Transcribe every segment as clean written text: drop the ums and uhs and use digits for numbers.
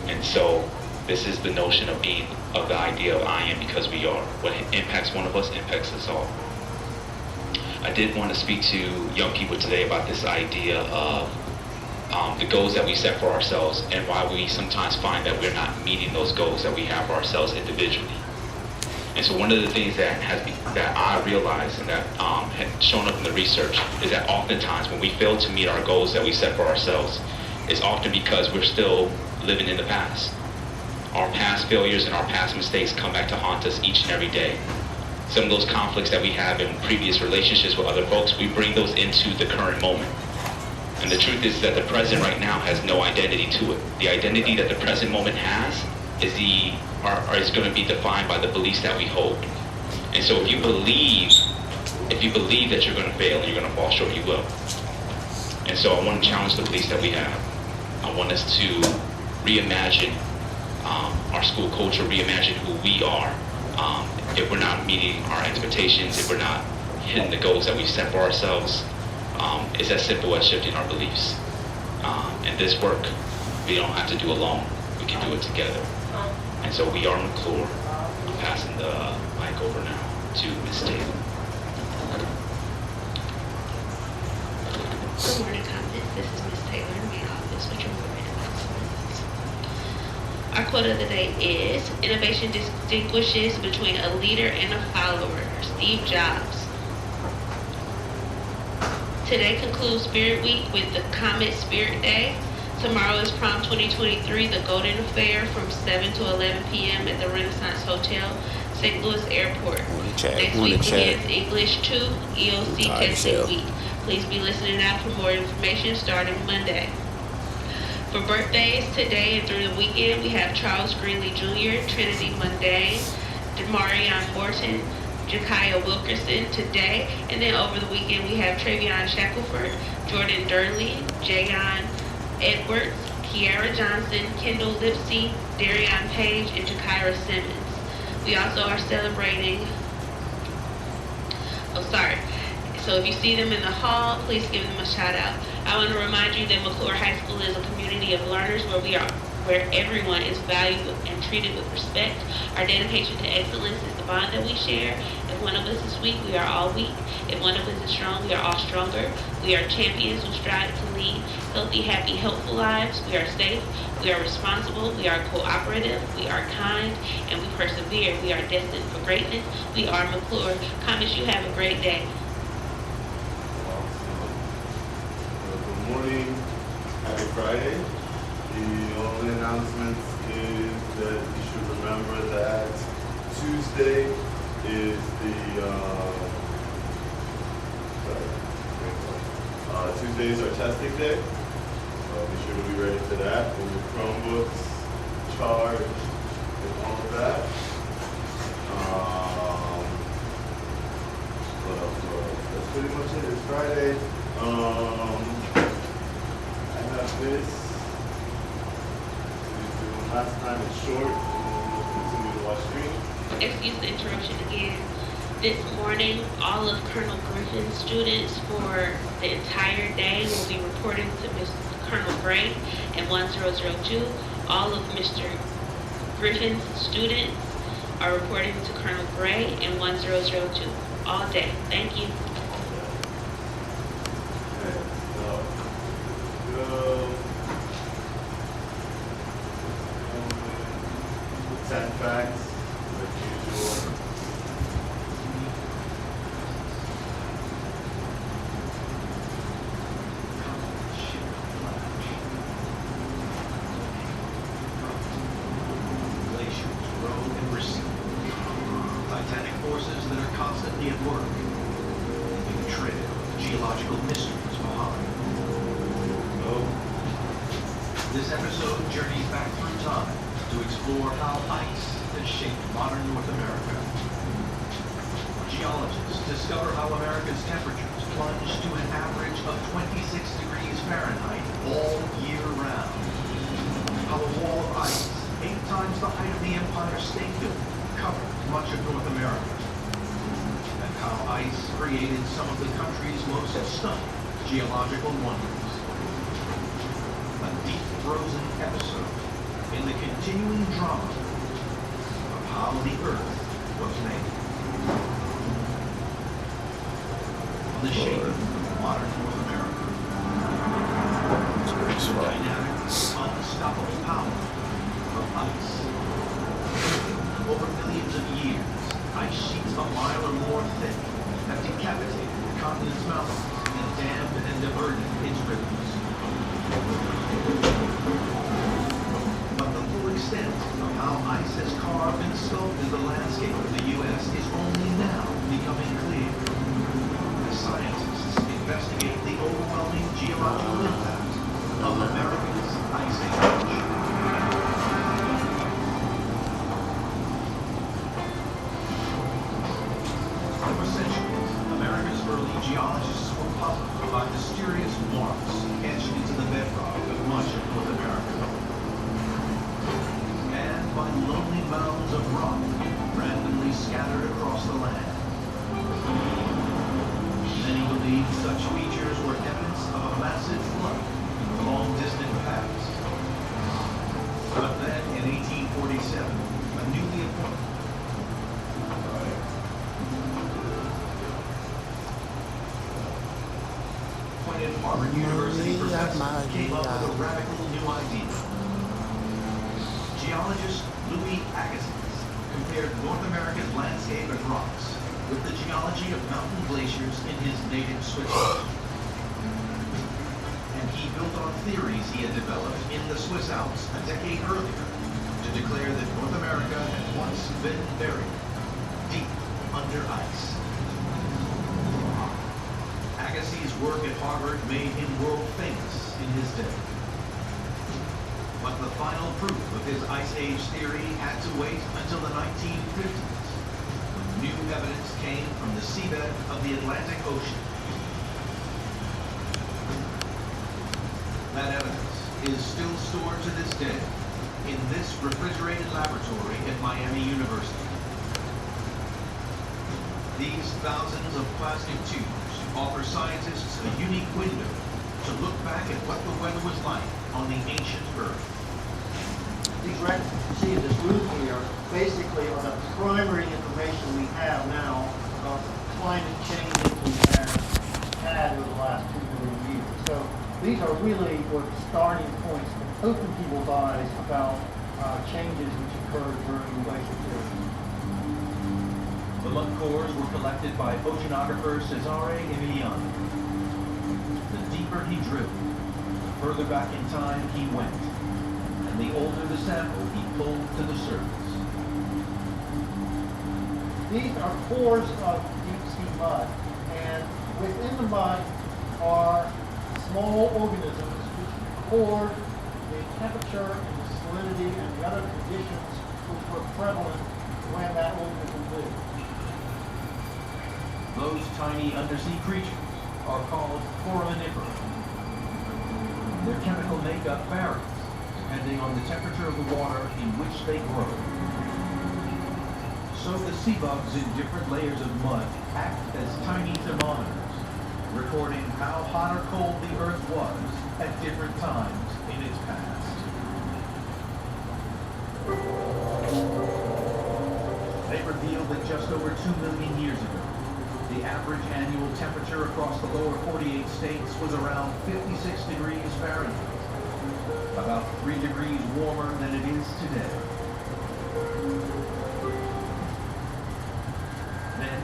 And so this is the notion of the idea of I am because we are. What impacts one of us impacts us all. I did want to speak to young people today about this idea of the goals that we set for ourselves and why we sometimes find that we're not meeting those goals that we have for ourselves individually. And so one of the things that I realized and that had shown up in the research is that oftentimes when we fail to meet our goals that we set for ourselves, it's often because we're still living in the past. Our past failures and our past mistakes come back to haunt us each and every day. Some of those conflicts that we have in previous relationships with other folks, we bring those into the current moment. And the truth is that the present right now has no identity to it. The identity that the present moment has is going to be defined by the beliefs that we hold. And so if you believe that you're going to fail and you're going to fall short, you will. And so I want to challenge the beliefs that we have. I want us to reimagine our school culture, reimagine who we are. If we're not meeting our expectations, if we're not hitting the goals that we set for ourselves, it's as simple as shifting our beliefs. And this work, we don't have to do alone. We can do it together. And so we are McClure. I'm passing the mic over now to Ms. Taylor. Good morning, Content. This is Ms. Taylor in the main office with your morning announcements. Our quote of the day is, innovation distinguishes between a leader and a follower. Steve Jobs. Today concludes Spirit Week with the Comet Spirit Day. Tomorrow is Prom 2023, the Golden Affair from 7 to 11 p.m. at the Renaissance Hotel, St. Louis Airport. Next week begins English 2 EOC Testing Week. Please be listening out for more information starting Monday. For birthdays today and through the weekend, we have Charles Greenlee Jr., Trinity Mundane, Demarion Morton, Jakaya Wilkerson today, and then over the weekend we have Travion Shackelford, Jordan Durley, Jayon Edwards, Kiara Johnson, Kendall Lipsy, Darion Page, and Jakira Simmons. We also are celebrating, so if you see them in the hall, please give them a shout out. I want to remind you that McClure High School is a community of learners where everyone is valued and treated with respect. Our dedication to excellence is the bond that we share. If one of us is weak, we are all weak. If one of us is strong, we are all stronger. We are champions who strive to lead healthy, happy, helpful lives. We are safe. We are responsible. We are cooperative. We are kind. And we persevere. We are destined for greatness. We are McClure. Comments, you have a great day. Good morning. Happy Friday. The only announcement is that you should remember that Tuesday is Tuesday is our testing day. Be sure to be ready for that. With your Chromebooks, charged, and all of that. What else? That's pretty much it. It's Friday. I have this. Last time it's short, and we'll continue to watch screen. Excuse the interruption again. This morning, all of Colonel Griffin's students for the entire day will be reporting to Mr. Colonel Gray in 1002. All of Mr. Griffin's students are reporting to Colonel Gray in 1002 all day. Thank you. Okay, so, 10 facts, like usual. Glaciers grow and recede. Titanic forces that are constantly at work, leaving a trail of geological mysteries behind. This episode journeys back through time to explore how ice has shaped modern North America. Geologists discover how America's temperatures plunge to an average of 26 degrees Fahrenheit all year round. How a wall of ice, 8 times the height of the Empire State Building, covered much of North America. And how ice created some of the country's most stunning geological wonders. A deep frozen episode in the continuing drama of how the Earth was made. The shape of modern North America. The dynamic, unstoppable power of ice. Over millions of years, ice sheets a mile or more thick have decapitated the continent's mountains and dammed and diverted its rivers. But the full extent of how ice has carved and sculpted the landscape of the U.S. is only now becoming clear. Scientists investigate the overwhelming geological impact of America's ice age. For centuries, America's early geologists were puzzled by mysterious marks etched into the bedrock of much of North America, and by lonely mounds of rock randomly scattered across the land. Many believe such features were evidence of a massive flood in the long-distant past. But then, in 1847, a newly appointed Harvard University professor came up with a radical new idea. Geologist Louis Agassiz compared North America's landscape and rocks with the geology of mountain glaciers in his native Switzerland. And he built on theories he had developed in the Swiss Alps a decade earlier to declare that North America had once been buried deep under ice. Agassiz's work at Harvard made him world famous in his day. But the final proof of his Ice Age theory had to wait until the 1950s. New evidence came from the seabed of the Atlantic Ocean. That evidence is still stored to this day in this refrigerated laboratory at Miami University. These thousands of plastic tubes offer scientists a unique window to look back at what the weather was like on the ancient Earth. These records you see in this room here basically are the primary information we have now about the climate changes we have had over the last 2 million years. So these are really what starting points to open people's eyes about changes which occurred during the glacial period. The mud cores were collected by oceanographer Cesare Emiliani. The deeper he drilled, the further back in time he went, and the older the sample he pulled to the surface. These are cores of deep sea mud, and within the mud are small organisms which record the temperature and the salinity and the other conditions which were prevalent when that organism lived. Those tiny undersea creatures are called foraminifera. Their chemical makeup varies depending on the temperature of the water in which they grow. So the sea bugs in different layers of mud act as tiny thermometers, recording how hot or cold the Earth was at different times in its past. They reveal that just over 2 million years ago, the average annual temperature across the lower 48 states was around 56 degrees Fahrenheit, about 3 degrees warmer than it is today. Then,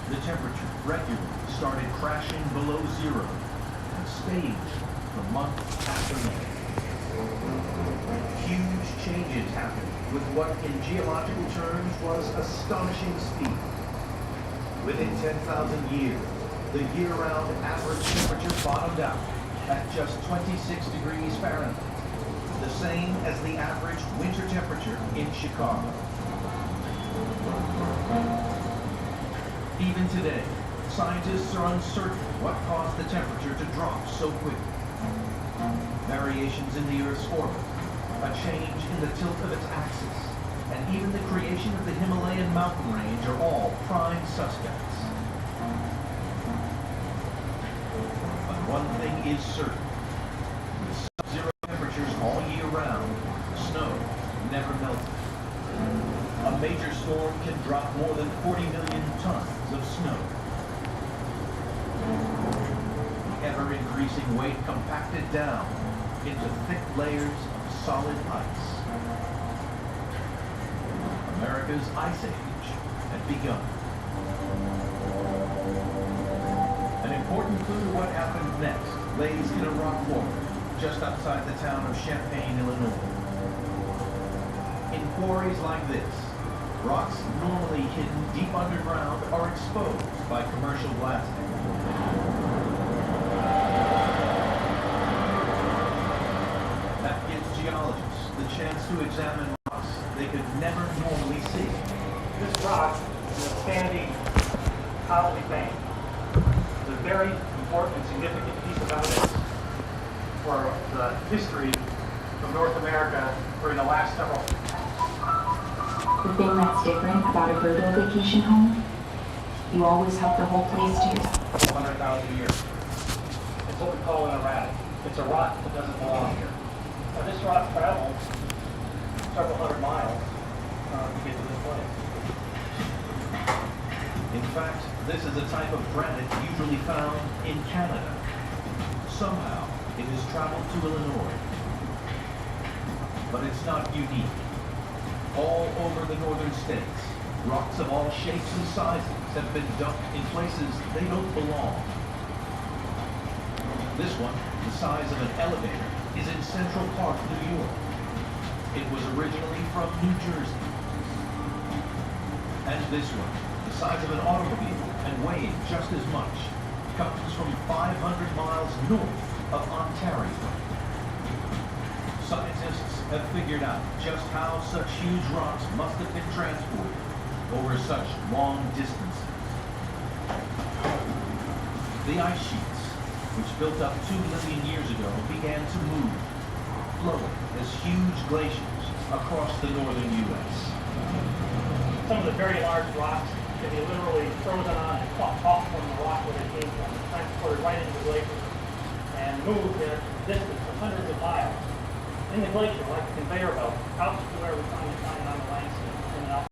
the temperature regularly started crashing below zero and stayed for month after month. Huge changes happened with what in geological terms was astonishing speed. Within 10,000 years, the year-round average temperature bottomed out at just 26 degrees Fahrenheit, the same as the average winter temperature in Chicago. Even today, scientists are uncertain what caused the temperature to drop so quickly. Variations in the Earth's orbit, a change in the tilt of its axis, and even the creation of the Himalayan mountain range are all prime suspects. But one thing is certain. With sub-zero temperatures all year round, snow never major storm can drop more than 40 million tons of snow. The ever-increasing weight compacted down into thick layers of solid ice. America's ice age had begun. An important clue to what happened next lays in a rock quarry just outside the town of Champaign, Illinois. In quarries like this, rocks normally hidden deep underground are exposed by commercial blasting. That gives geologists the chance to examine rocks they could never normally see. This rock is a sandy colony vein. It's a very important and significant piece of evidence for the history of North America during the last several. The thing that's different about a Birdo vacation home, you always have the whole place to yourself. 100,000 years. It's what we call an erratic. It's a rock that doesn't belong here. Now, this rock traveled several hundred miles to get to this place. In fact, this is a type of granite usually found in Canada. Somehow, it has traveled to Illinois. But it's not unique. All over the northern states, rocks of all shapes and sizes have been dumped in places they don't belong. This one, the size of an elevator, is in Central Park, New York. It was originally from New Jersey. And this one, the size of an automobile and weighing just as much, comes from 500 miles north of Ontario. Scientists have figured out just how such huge rocks must have been transported over such long distances. The ice sheets, which built up 2 million years ago, began to move, flowing as huge glaciers across the northern U.S. Some of the very large rocks can be literally frozen on and plucked off from the rock where they came from, transported right into the glacier, and moved at a distance of hundreds of miles in the glacier like a conveyor belt out to where we find it on the landscape.